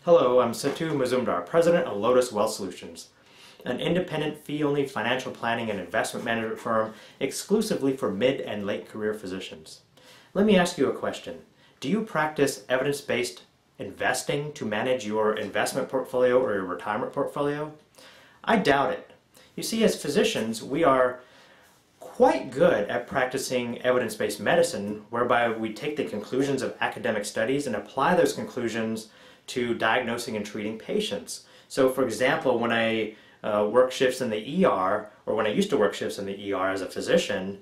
Hello, I'm Satu Mazumdar, President of Lotus Wealth Solutions, an independent fee-only financial planning and investment management firm exclusively for mid and late career physicians. Let me ask you a question. Do you practice evidence-based investing to manage your investment portfolio or your retirement portfolio? I doubt it. You see, as physicians, we are quite good at practicing evidence-based medicine, whereby we take the conclusions of academic studies and apply those conclusions to diagnosing and treating patients. So for example, when I work shifts in the ER, or when I used to work shifts in the ER as a physician,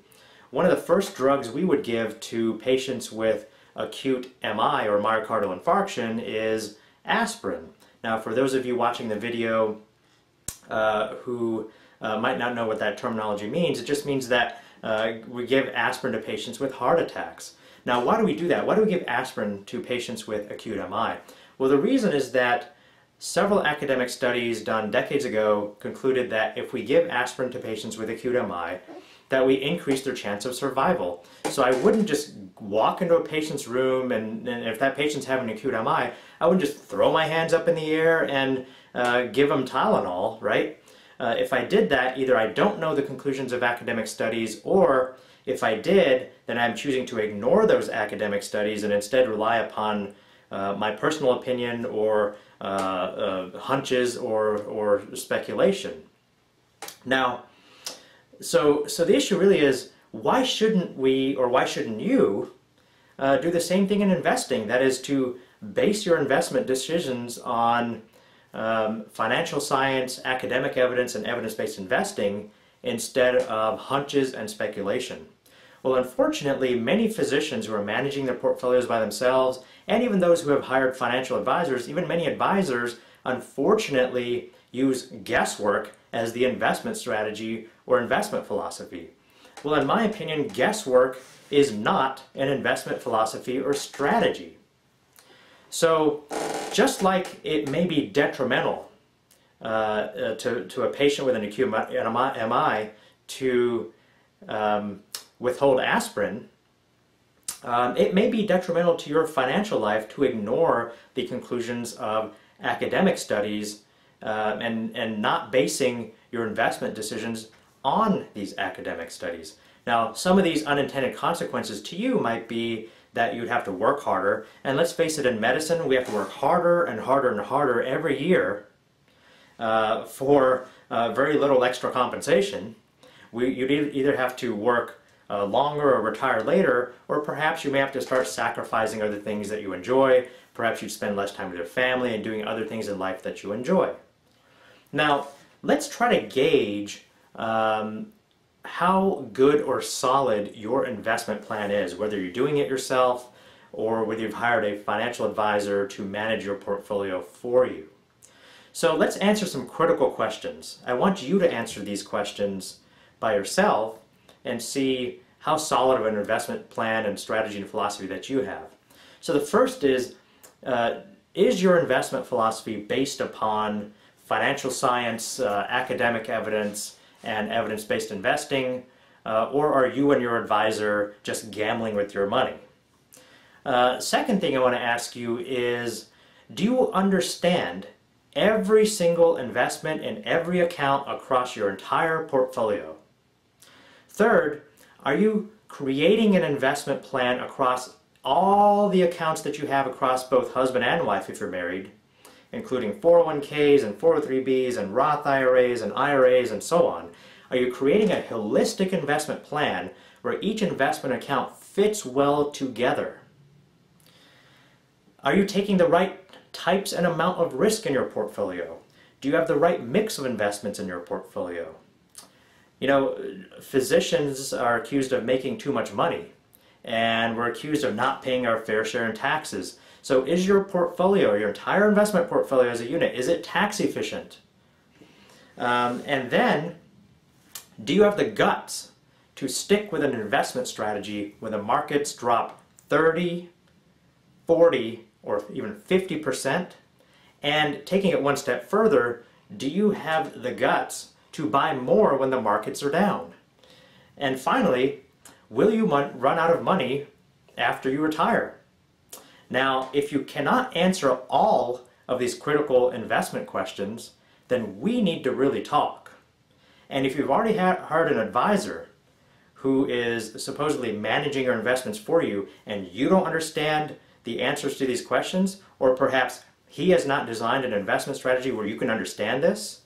one of the first drugs we would give to patients with acute MI or myocardial infarction is aspirin. Now for those of you watching the video who might not know what that terminology means, it just means that we give aspirin to patients with heart attacks. Now why do we do that? Why do we give aspirin to patients with acute MI? Well, the reason is that several academic studies done decades ago concluded that if we give aspirin to patients with acute MI, that we increase their chance of survival. So I wouldn't just walk into a patient's room and if that patient's having acute MI, I wouldn't just throw my hands up in the air and give them Tylenol, right? If I did that, either I don't know the conclusions of academic studies, or if I did, then I'm choosing to ignore those academic studies and instead rely upon my personal opinion or hunches or speculation. Now, so the issue really is, why shouldn't we, or why shouldn't you, do the same thing in investing? That is, to base your investment decisions on financial science, academic evidence, and evidence-based investing instead of hunches and speculation. Well, unfortunately, many physicians who are managing their portfolios by themselves, and even those who have hired financial advisors, even many advisors, unfortunately use guesswork as the investment strategy or investment philosophy. Well, in my opinion, guesswork is not an investment philosophy or strategy. So, just like it may be detrimental to a patient with an acute MI to withhold aspirin, it may be detrimental to your financial life to ignore the conclusions of academic studies and not basing your investment decisions on these academic studies. Now, some of these unintended consequences to you might be that you'd have to work harder, and let's face it, in medicine we have to work harder and harder and harder every year for very little extra compensation. You'd either have to work longer or retire later, or perhaps you may have to start sacrificing other things that you enjoy. Perhaps you'd spend less time with your family and doing other things in life that you enjoy. Now, let's try to gauge how good or solid your investment plan is, whether you're doing it yourself or whether you've hired a financial advisor to manage your portfolio for you. So let's answer some critical questions. I want you to answer these questions by yourself and see how solid of an investment plan and strategy and philosophy that you have. So the first is your investment philosophy based upon financial science, academic evidence, and evidence-based investing, or are you and your advisor just gambling with your money? Second thing I want to ask you is, do you understand every single investment in every account across your entire portfolio? Third, are you creating an investment plan across all the accounts that you have across both husband and wife if you're married, including 401ks and 403bs and Roth IRAs and IRAs and so on? Are you creating a holistic investment plan where each investment account fits well together? Are you taking the right types and amount of risk in your portfolio? Do you have the right mix of investments in your portfolio? You know, physicians are accused of making too much money, and we're accused of not paying our fair share in taxes. So is your portfolio, your entire investment portfolio as a unit, is it tax efficient? And then, do you have the guts to stick with an investment strategy when the markets drop 30, 40, or even 50%? And taking it one step further, do you have the guts to buy more when the markets are down? And finally, will you run out of money after you retire? Now, if you cannot answer all of these critical investment questions, then we need to really talk. And if you've already hired an advisor who is supposedly managing your investments for you and you don't understand the answers to these questions, or perhaps he has not designed an investment strategy where you can understand this,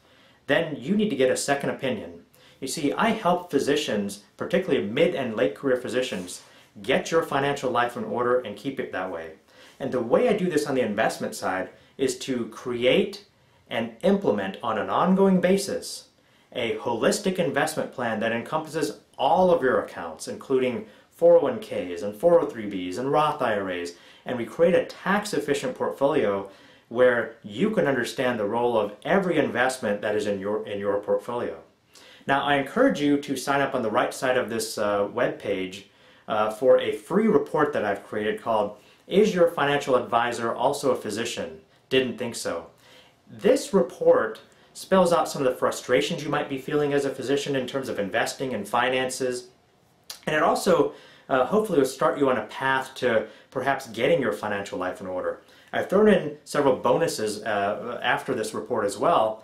then you need to get a second opinion. You see, I help physicians, particularly mid and late career physicians, get your financial life in order and keep it that way. And the way I do this on the investment side is to create and implement on an ongoing basis a holistic investment plan that encompasses all of your accounts, including 401ks and 403bs and Roth IRAs, and we create a tax-efficient portfolio where you can understand the role of every investment that is in your portfolio. Now, I encourage you to sign up on the right side of this web page for a free report that I've created called "Is Your Financial Advisor Also a Physician? Didn't Think So." This report spells out some of the frustrations you might be feeling as a physician in terms of investing and finances, and it also hopefully will start you on a path to perhaps getting your financial life in order. I've thrown in several bonuses after this report as well.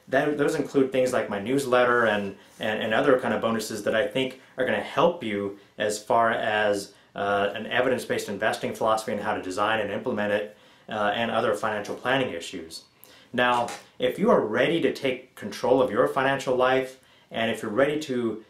Those include things like my newsletter and other kind of bonuses that I think are going to help you as far as an evidence-based investing philosophy and how to design and implement it, and other financial planning issues. Now, if you are ready to take control of your financial life, and if you're ready to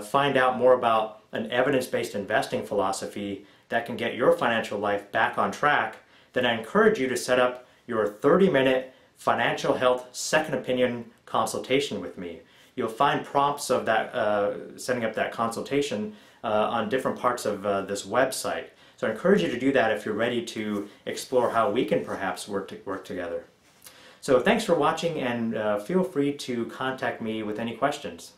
find out more about an evidence-based investing philosophy that can get your financial life back on track, then I encourage you to set up your 30-minute financial health second opinion consultation with me. You'll find prompts of that setting up that consultation on different parts of this website. So I encourage you to do that if you're ready to explore how we can perhaps work together. So thanks for watching, and feel free to contact me with any questions.